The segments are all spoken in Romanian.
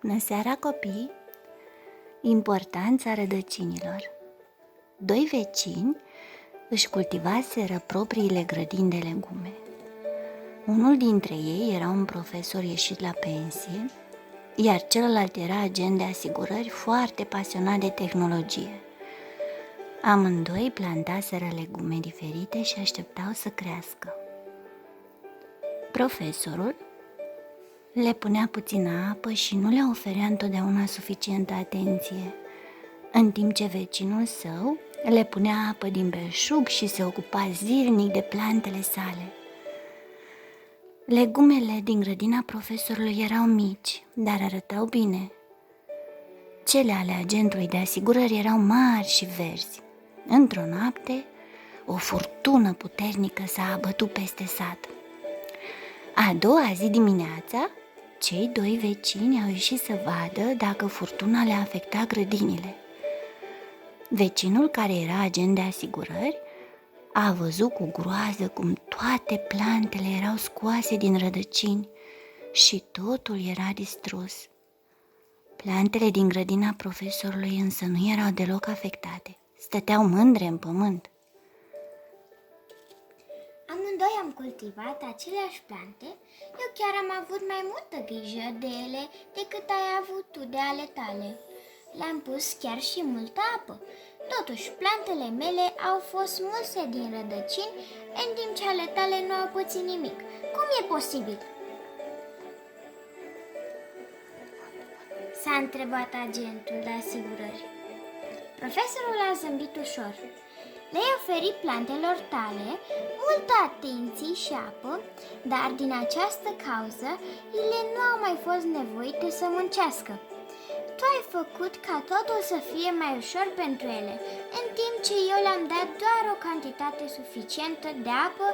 Bună seara, copii! Importanța rădăcinilor. Doi vecini își cultivaseră propriile grădini de legume. Unul dintre ei era un profesor ieșit la pensie, iar celălalt era agent de asigurări foarte pasionat de tehnologie. Amândoi plantaseră legume diferite și așteptau să crească. Profesorul le punea puțină apă și nu le oferea întotdeauna suficientă atenție, în timp ce vecinul său le punea apă din belșug și se ocupa zilnic de plantele sale. Legumele din grădina profesorului erau mici, dar arătau bine. Cele ale agentului de asigurări erau mari și verzi. Într-o noapte, o furtună puternică s-a abătut peste sat. A doua zi dimineața, cei doi vecini au ieșit să vadă dacă furtuna le afecta grădinile. Vecinul, care era agent de asigurări, a văzut cu groază cum toate plantele erau scoase din rădăcini și totul era distrus. Plantele din grădina profesorului însă nu erau deloc afectate, stăteau mândre în pământ. Amândoi am cultivat aceleași plante, eu chiar am avut mai multă grijă de ele decât ai avut tu de ale tale. Le-am pus chiar și multă apă. Totuși, plantele mele au fost smulse din rădăcini, în timp ce ale tale nu au pățit nimic. Cum e posibil? S-a întrebat agentul de asigurări. Profesorul a zâmbit ușor. Le-ai oferit plantelor tale multă atenție și apă, dar din această cauză ele nu au mai fost nevoite să muncească. Tu ai făcut ca totul să fie mai ușor pentru ele, în timp ce eu le-am dat doar o cantitate suficientă de apă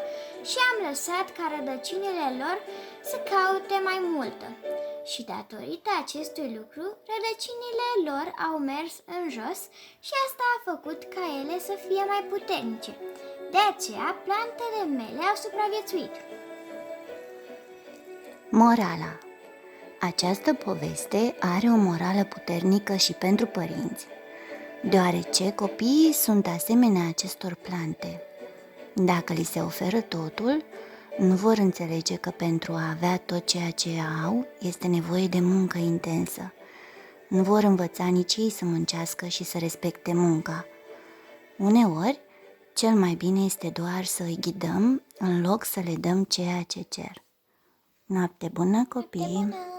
și am lăsat ca rădăcinile lor să caute mai multă. Și datorită acestui lucru, rădăcinile lor au mers în jos și asta a făcut ca ele să fie mai puternice. De aceea, plantele mele au supraviețuit. Morala. Această poveste are o morală puternică și pentru părinți, deoarece copiii sunt asemenea acestor plante. Dacă li se oferă totul, nu vor înțelege că pentru a avea tot ceea ce au este nevoie de muncă intensă. Nu vor învăța nici ei să muncească și să respecte munca. Uneori, cel mai bine este doar să îi ghidăm în loc să le dăm ceea ce cer. Noapte bună, copii! Noapte bună!